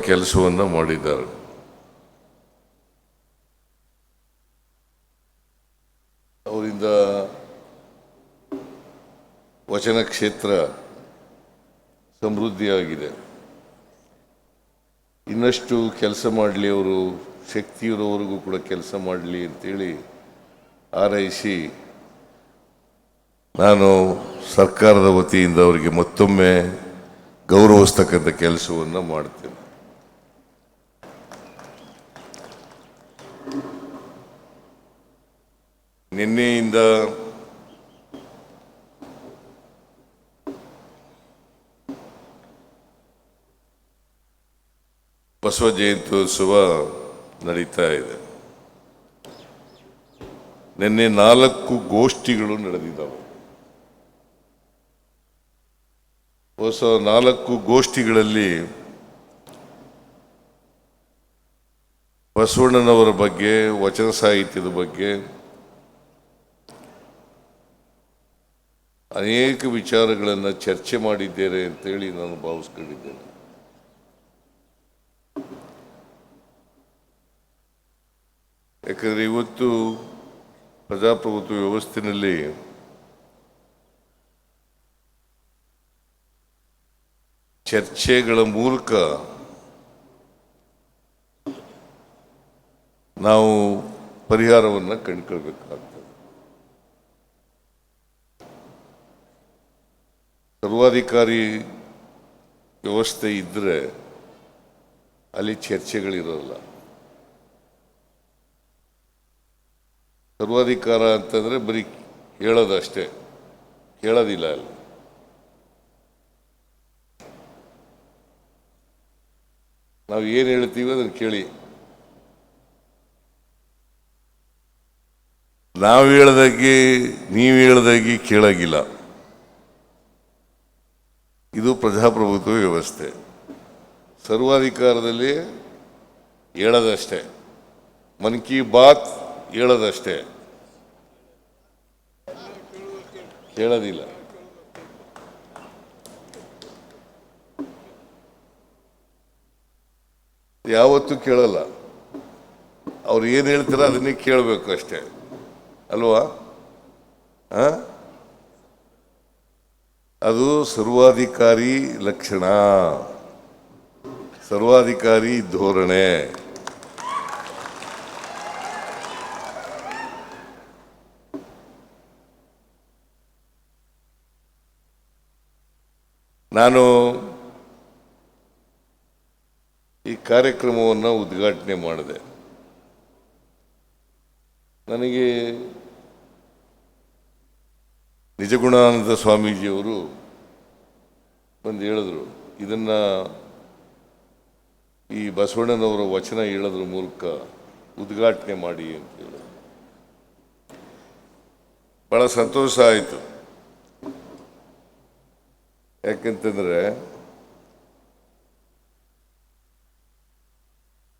ಕೆಲಸವನ್ನು ಮಾಡಿದ್ದಾರೆ. ಅವರಿಂದ ವಚನ ಕ್ಷೇತ್ರ ಸಮೃದ್ಧಿಯಾಗಿದೆ. ಇನ್ನಷ್ಟು ಕೆಲಸ ಮಾಡಲಿ, ಅವರು ಶಕ್ತಿಯಿರೋವರೆಗೂ ಕೂಡ ಕೆಲಸ ಮಾಡಲಿ ಅಂತೇಳಿ ಹಾರೈಸಿ ನಾನು ಸರ್ಕಾರದ ವತಿಯಿಂದ ಅವರಿಗೆ ಮತ್ತೊಮ್ಮೆ ಗೌರವಿಸ್ತಕ್ಕಂಥ ಕೆಲಸವನ್ನು ಮಾಡ್ತೇನೆ. ನಿನ್ನೆಯಿಂದ ಬಸವ ಜಯಂತ್ಯೋತ್ಸವ ನಡೀತಾ ಇದೆ. ನಿನ್ನೆ 4 ಗೋಷ್ಠಿಗಳು ನಡೆದಿದ್ದಾವೆ. 4 ಗೋಷ್ಠಿಗಳಲ್ಲಿ ಬಸವಣ್ಣನವರ ಬಗ್ಗೆ, ವಚನ ಸಾಹಿತ್ಯದ ಬಗ್ಗೆ ಅನೇಕ ವಿಚಾರಗಳನ್ನು ಚರ್ಚೆ ಮಾಡಿದ್ದೇನೆ ಅಂತೇಳಿ ನಾನು ಭಾವಿಸ್ಕೊಂಡಿದ್ದೇನೆ. ಯಾಕಂದರೆ ಇವತ್ತು ಪ್ರಜಾಪ್ರಭುತ್ವ ವ್ಯವಸ್ಥೆಯಲ್ಲಿ ಚರ್ಚೆಗಳ ಮೂಲಕ ನಾವು ಪರಿಹಾರವನ್ನು ಕಂಡುಕೊಳ್ಬೇಕಾಗ್ತದೆ. ಸರ್ವಾಧಿಕಾರಿ ವ್ಯವಸ್ಥೆ ಇದ್ದರೆ ಅಲ್ಲಿ ಚರ್ಚೆಗಳಿರೋಲ್ಲ. ಸರ್ವಾಧಿಕಾರ ಅಂತಂದರೆ ಬರೀ ಹೇಳೋದಷ್ಟೇ, ಕೇಳೋದಿಲ್ಲ. ಅಲ್ಲಿ ನಾವು ಏನು ಹೇಳ್ತೀವಿ ಅದನ್ನು ಕೇಳಿ. ನಾವು ಹೇಳ್ದಾಗೆ ನೀವು ಹೇಳ್ದಾಗೆ ಕೇಳೋಗಿಲ್ಲ. ಇದು ಪ್ರಜಾಪ್ರಭುತ್ವ ವ್ಯವಸ್ಥೆ. ಸರ್ವಾಧಿಕಾರದಲ್ಲಿ ಹೇಳೋದಷ್ಟೇ, ಮನ್ ಕಿ ಬಾತ್ ಹೇಳೋದಷ್ಟೇ, ಕೇಳೋದಿಲ್ಲ. ಯಾವತ್ತೂ ಕೇಳಲ್ಲ. ಅವ್ರು ಏನು ಹೇಳ್ತಾರೆ ಅದನ್ನೇ ಕೇಳಬೇಕು ಅಷ್ಟೇ ಅಲ್ವಾ? ಅದು ಸರ್ವಾಧಿಕಾರಿ ಲಕ್ಷಣ, ಸರ್ವಾಧಿಕಾರಿ ಧೋರಣೆ. ನಾನು ಈ ಕಾರ್ಯಕ್ರಮವನ್ನು ಉದ್ಘಾಟನೆ ಮಾಡಿದೆ. ನನಗೆ ನಿಜಗುಣಾನಂದ ಸ್ವಾಮೀಜಿಯವರು ಬಂದು ಹೇಳಿದ್ರು, ಇದನ್ನು ಈ ಬಸವಣ್ಣನವರ ವಚನ ಹೇಳೋದ್ರ ಮೂಲಕ ಉದ್ಘಾಟನೆ ಮಾಡಿ ಅಂತ ಹೇಳಿ. ಭಾಳ ಸಂತೋಷ ಆಯಿತು. ಯಾಕೆಂತಂದರೆ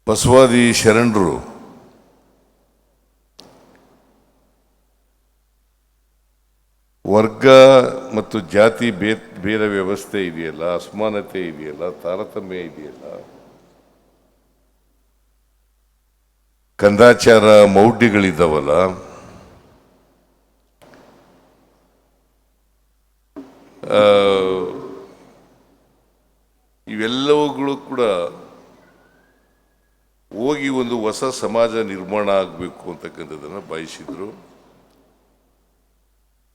ಬಸವಾದಿ ಶರಣರು ವರ್ಗ ಮತ್ತು ಜಾತಿ ಭೇದ ವ್ಯವಸ್ಥೆ ಇದೆಯಲ್ಲ, ಅಸಮಾನತೆ ಇದೆಯಲ್ಲ, ತಾರತಮ್ಯ ಇದೆಯಲ್ಲ, ಕಂದಾಚಾರ ಮೌಢ್ಯಗಳಿದ್ದಾವಲ್ಲ, ಇವೆಲ್ಲವುಗಳು ಕೂಡ ಹೋಗಿ ಒಂದು ಹೊಸ ಸಮಾಜ ನಿರ್ಮಾಣ ಆಗಬೇಕು ಅಂತಕ್ಕಂಥದ್ದನ್ನು ಬಯಸಿದ್ರು.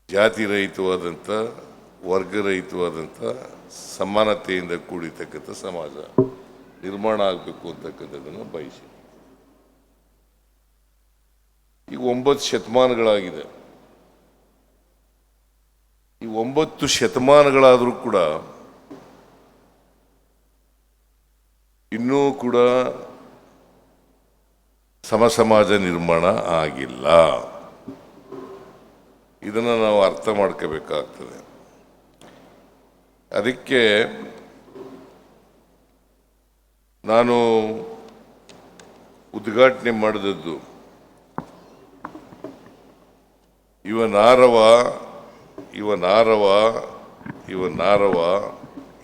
ಜಾತಿ ರಹಿತವಾದಂಥ, ವರ್ಗರಹಿತವಾದಂಥ, ಸಮಾನತೆಯಿಂದ ಕೂಡಿರ್ತಕ್ಕಂಥ ಸಮಾಜ ನಿರ್ಮಾಣ ಆಗಬೇಕು ಅಂತಕ್ಕಂಥದ್ದನ್ನು ಬಯಸಿ. ಈಗ 9 ಶತಮಾನಗಳಾಗಿದೆ. ಈ 9 ಶತಮಾನಗಳಾದರೂ ಕೂಡ ಇನ್ನೂ ಕೂಡ ಸಮಾಜ ನಿರ್ಮಾಣ ಆಗಿಲ್ಲ. ಇದನ್ನು ನಾವು ಅರ್ಥ ಮಾಡ್ಕೋಬೇಕಾಗ್ತದೆ. ಅದಕ್ಕೆ ನಾನು ಉದ್ಘಾಟನೆ ಮಾಡಿದದ್ದು ಇವನಾರವ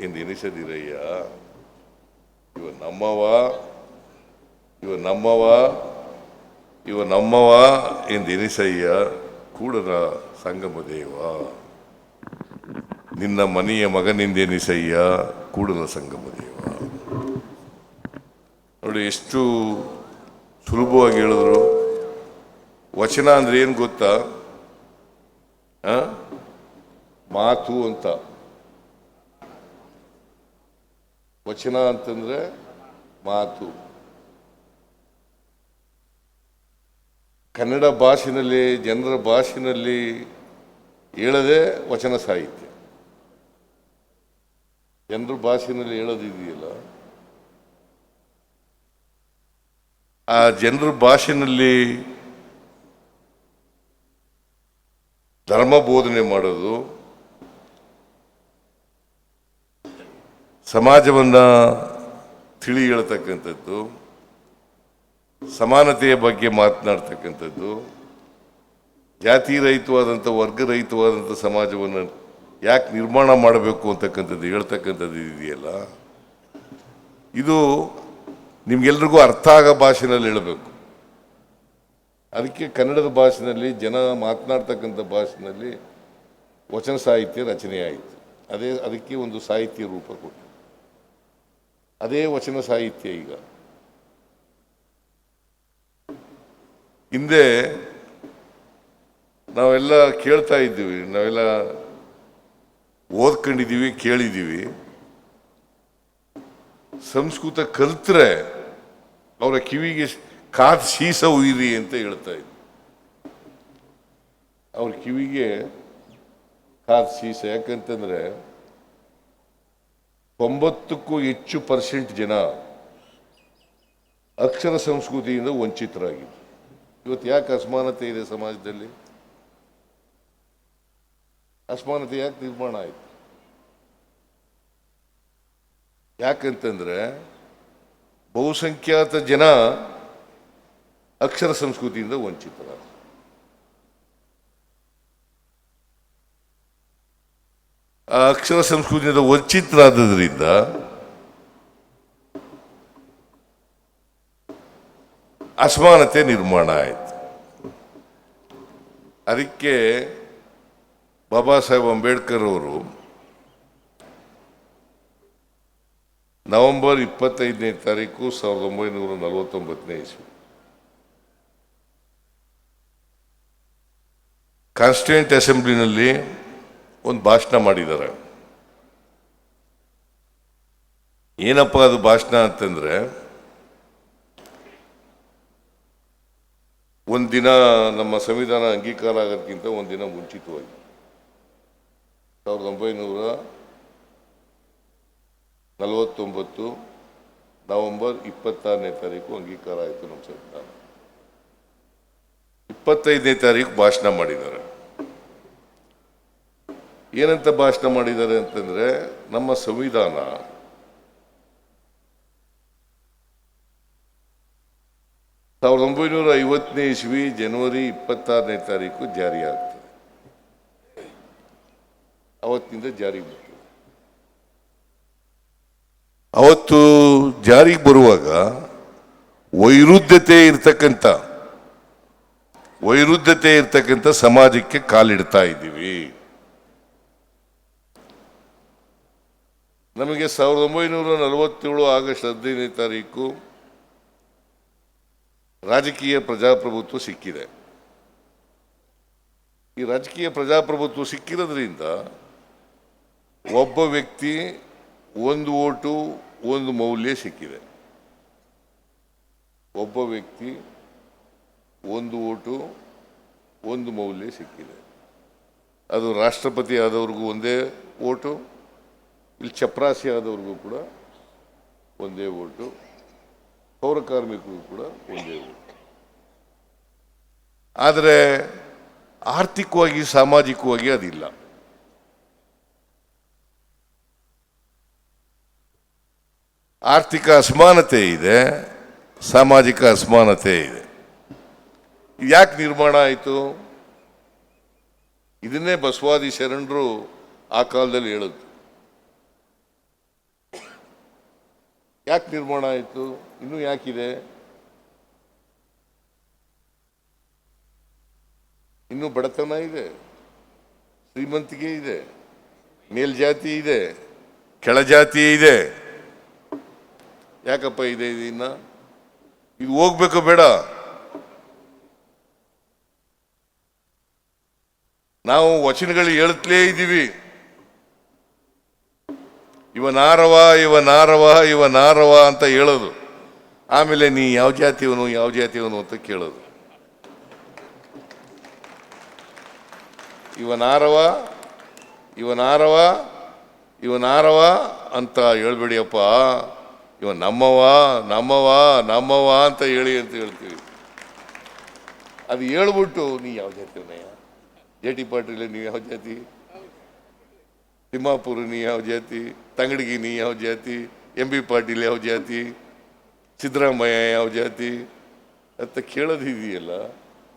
ಎಂದು ಎನಿಸದಿರಯ್ಯ, ನಮ್ಮವ ಇವ ನಮ್ಮವ ಇವ ನಮ್ಮವ ಎಂದೆನಿಸಯ್ಯ ಕೂಡಲ ಸಂಗಮ ದೇವ. ನಿನ್ನ ಮನೆಯ ಮಗನೆಂದೆನಿಸಯ್ಯ ಕೂಡಲ ಸಂಗಮ ದೇವ. ನೋಡಿ ಎಷ್ಟು ಸುಲಭವಾಗಿ ಹೇಳಿದ್ರು. ವಚನ ಅಂದ್ರೆ ಏನು ಗೊತ್ತಾ? ಮಾತು ಅಂತ. ವಚನ ಅಂತಂದ್ರೆ ಮಾತು. ಕನ್ನಡ ಭಾಷೆನಲ್ಲಿ, ಜನರ ಭಾಷೆನಲ್ಲಿ ಹೇಳದೆ ವಚನ ಸಾಹಿತ್ಯ. ಜನರ ಭಾಷೆನಲ್ಲಿ ಹೇಳೋದಿದೆಯಲ್ಲ, ಆ ಜನರ ಭಾಷೆನಲ್ಲಿ ಧರ್ಮ ಬೋಧನೆ ಮಾಡೋದು, ಸಮಾಜವನ್ನು ತಿಳಿ ಹೇಳ್ತಕ್ಕಂಥದ್ದು, ಸಮಾನತೆಯ ಬಗ್ಗೆ ಮಾತನಾಡ್ತಕ್ಕಂಥದ್ದು, ಜಾತಿ ರಹಿತವಾದಂಥ, ವರ್ಗ ರಹಿತವಾದಂಥ ಸಮಾಜವನ್ನು ಯಾಕೆ ನಿರ್ಮಾಣ ಮಾಡಬೇಕು ಅಂತಕ್ಕಂಥದ್ದು ಹೇಳ್ತಕ್ಕಂಥದ್ದು ಇದೆಯಲ್ಲ, ಇದು ನಿಮ್ಗೆಲ್ರಿಗೂ ಅರ್ಥ ಆಗೋ ಭಾಷೆನಲ್ಲಿ ಹೇಳಬೇಕು. ಅದಕ್ಕೆ ಕನ್ನಡದ ಭಾಷೆನಲ್ಲಿ, ಜನ ಮಾತನಾಡ್ತಕ್ಕಂಥ ಭಾಷೆನಲ್ಲಿ ವಚನ ಸಾಹಿತ್ಯ ರಚನೆ ಆಯಿತು. ಅದಕ್ಕೆ ಒಂದು ಸಾಹಿತ್ಯ ರೂಪ ಕೊಟ್ಟು, ಅದೇ ವಚನ ಸಾಹಿತ್ಯ. ಈಗ ಹಿಂದೆ ನಾವೆಲ್ಲ ಕೇಳ್ತಾ ಇದ್ದೀವಿ, ನಾವೆಲ್ಲ ಓದ್ಕೊಂಡಿದ್ದೀವಿ, ಕೇಳಿದ್ದೀವಿ. ಸಂಸ್ಕೃತ ಕಲ್ತ್ರೆ ಅವರ ಕಿವಿಗೆ ಕಾದ್ ಶೀಸ ಉಯಿರಿ ಅಂತ ಹೇಳ್ತಾ ಇದ್ವಿ. ಅವ್ರ ಕಿವಿಗೆ ಕಾದ್ ಶೀಸ. ಯಾಕಂತಂದ್ರೆ 90ಕ್ಕೂ ಹೆಚ್ಚು % ಜನ ಅಕ್ಷರ ಸಂಸ್ಕೃತಿಯಿಂದ ವಂಚಿತರಾಗಿದ್ದಾರೆ. ಇವತ್ತು ಯಾಕೆ ಅಸಮಾನತೆ ಇದೆ ಸಮಾಜದಲ್ಲಿ? ಅಸಮಾನತೆ ಯಾಕೆ ನಿರ್ಮಾಣ ಆಯಿತು? ಯಾಕಂತಂದ್ರೆ ಬಹುಸಂಖ್ಯಾತ ಜನ ಅಕ್ಷರ ಸಂಸ್ಕೃತಿಯಿಂದ ವಂಚಿತರಾದ. ಆ ಅಕ್ಷರ ಸಂಸ್ಕೃತಿಯಿಂದ ವಂಚಿತರಾದ್ರಿಂದ ಅಸಮಾನತೆ ನಿರ್ಮಾಣ ಆಯಿತು. ಅದಕ್ಕೆ ಬಾಬಾ ಸಾಹೇಬ್ ಅಂಬೇಡ್ಕರ್ ಅವರು ನವೆಂಬರ್ 25ನೇ ತಾರೀಕು 1949ನೇ ಇಸ್ವಿ ಕಾನ್ಸ್ಟಿಟ್ಯೂಂಟ್ ಅಸೆಂಬ್ಲಿನಲ್ಲಿ ಒಂದು ಭಾಷಣ ಮಾಡಿದ್ದಾರೆ. ಏನಪ್ಪ ಅದು ಭಾಷಣ ಅಂತಂದ್ರೆ, ಒಂದಿನ ನಮ್ಮ ಸಂವಿಧಾನ ಅಂಗೀಕಾರ ಆಗೋದಕ್ಕಿಂತ ಒಂದಿನ ಮುಂಚಿತವಾಗಿ 1949 ನವೆಂಬರ್ 26ನೇ ತಾರೀಕು ಅಂಗೀಕಾರ ಆಯಿತು ನಮ್ಮ ಸಂವಿಧಾನ. 25ನೇ ತಾರೀಕು ಭಾಷಣ ಮಾಡಿದ್ದಾರೆ. ಏನಂತ ಭಾಷಣ ಮಾಡಿದ್ದಾರೆ ಅಂತಂದ್ರೆ, ನಮ್ಮ ಸಂವಿಧಾನ ಸಾವಿರದ 1950ನೇ ಇಸ್ವಿ ಜನವರಿ 26ನೇ ತಾರೀಕು ಜಾರಿ ಆಗ್ತದೆ. ಅವತ್ತಿನಿಂದ ಜಾರಿಗೆ ಬರ್ತದೆ. ಅವತ್ತು ಜಾರಿಗೆ ಬರುವಾಗ ವೈರುಧ್ಯತೆ ಇರ್ತಕ್ಕಂಥ ಸಮಾಜಕ್ಕೆ ಕಾಲಿಡ್ತಾ ಇದ್ದೀವಿ. ನಮಗೆ 1947 ಆಗಸ್ಟ್ 15ನೇ ತಾರೀಕು ರಾಜಕೀಯ ಪ್ರಜಾಪ್ರಭುತ್ವ ಸಿಕ್ಕಿದೆ. ಈ ರಾಜಕೀಯ ಪ್ರಜಾಪ್ರಭುತ್ವ ಸಿಕ್ಕಿರೋದ್ರಿಂದ ಒಬ್ಬ ವ್ಯಕ್ತಿ ಒಂದು ಓಟು ಒಂದು ಮೌಲ್ಯ ಸಿಕ್ಕಿದೆ. ಒಬ್ಬ ವ್ಯಕ್ತಿ ಒಂದು ಓಟು ಒಂದು ಮೌಲ್ಯ ಸಿಕ್ಕಿದೆ. ಅದು ರಾಷ್ಟ್ರಪತಿ ಆದವ್ರಿಗೂ ಒಂದೇ ಓಟು, ಇಲ್ಲಿ ಚಪರಾಸಿ ಆದವ್ರಿಗೂ ಕೂಡ ಒಂದೇ ಓಟು, ಪೌರ ಕಾರ್ಮಿಕರಿಗೂ ಕೂಡ ಒಂದೇ ಓಟು. ಆದರೆ ಆರ್ಥಿಕವಾಗಿ, ಸಾಮಾಜಿಕವಾಗಿ ಅದಿಲ್ಲ. ಆರ್ಥಿಕ ಅಸಮಾನತೆ ಇದೆ, ಸಾಮಾಜಿಕ ಅಸಮಾನತೆ ಇದೆ. ಯಾಕೆ ನಿರ್ಮಾಣ ಆಯಿತು? ಇದನ್ನೇ ಬಸವಾದಿ ಶರಣರು ಆ ಕಾಲದಲ್ಲಿ ಹೇಳಿದ್ರು. ಯಾಕೆ ನಿರ್ಮಾಣ ಆಯಿತು? ಇನ್ನೂ ಯಾಕಿದೆ? ಇನ್ನೂ ಬಡತನ ಇದೆ, ಶ್ರೀಮಂತಿಕೆ ಇದೆ, ಮೇಲ್ಜಾತಿ ಇದೆ, ಕೆಳಜಾತಿ ಇದೆ. ಯಾಕಪ್ಪ ಇದೆ ಇನ್ನ? ಇದು ಹೋಗ್ಬೇಕು ಬೇಡ? ನಾವು ವಚನಗಳು ಹೇಳುತ್ತಲೇ ಇದ್ದೀವಿ, ಇವನಾರವ ಇವನಾರವ ಇವನಾರವ ಅಂತ ಹೇಳೋದು. ಆಮೇಲೆ ನೀ ಯಾವ ಜಾತಿಯವನು ಯಾವ ಜಾತಿಯವನು ಅಂತ ಕೇಳೋದು. ಇವನಾರವ ಇವನಾರವ ಇವನಾರವ ಅಂತ ಹೇಳ್ಬೇಡಿಯಪ್ಪ, ಇವ ನಮ್ಮವ ನಮ್ಮವ ನಮ್ಮವ ಅಂತ ಹೇಳಿ ಅಂತ ಹೇಳ್ತೀವಿ. ಅದು ಹೇಳ್ಬಿಟ್ಟು ನೀ ಯಾವ ಜಾತಿಯವನಯ್ಯ? ಜೆ.ಟಿ. ಪಾಟೀಲ್ ನೀವು ಯಾವ ಜಾತಿ? ತಿಮ್ಮಾಪುರ ನೀ ಯಾವ ಜಾತಿ? ತಂಗಡಿಗಿ ನೀ ಯಾವ ಜಾತಿ? ಎಂ.ಬಿ. ಪಾಟೀಲ್ ಯಾವ ಜಾತಿ? ಸಿದ್ದರಾಮಯ್ಯ ಯಾವ ಜಾತಿ ಅಂತ ಕೇಳೋದಿದೆಯಲ್ಲ,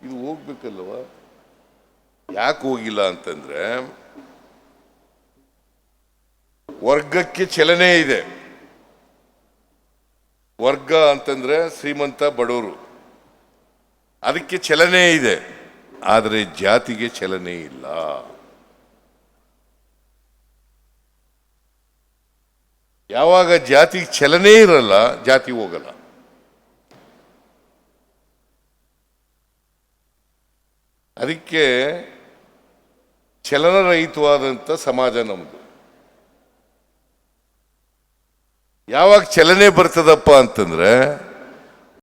ಇದು ಹೋಗ್ಬೇಕಲ್ವ? ಯಾಕೆ ಹೋಗಿಲ್ಲ ಅಂತಂದ್ರೆ ವರ್ಗಕ್ಕೆ ಚಲನೆ ಇದೆ. ವರ್ಗ ಅಂತಂದ್ರೆ ಶ್ರೀಮಂತ ಬಡವರು, ಅದಕ್ಕೆ ಚಲನೆ ಇದೆ. ಆದರೆ ಜಾತಿಗೆ ಚಲನೆ ಇಲ್ಲ. ಯಾವಾಗ ಜಾತಿಗೆ ಚಲನೆ ಇರಲ್ಲ, ಜಾತಿ ಹೋಗಲ್ಲ. ಅದಕ್ಕೆ ಚಲನರಹಿತವಾದಂಥ ಸಮಾಜ ನಮ್ಮದು. ಯಾವಾಗ ಚಲನೆ ಬರ್ತದಪ್ಪ ಅಂತಂದ್ರೆ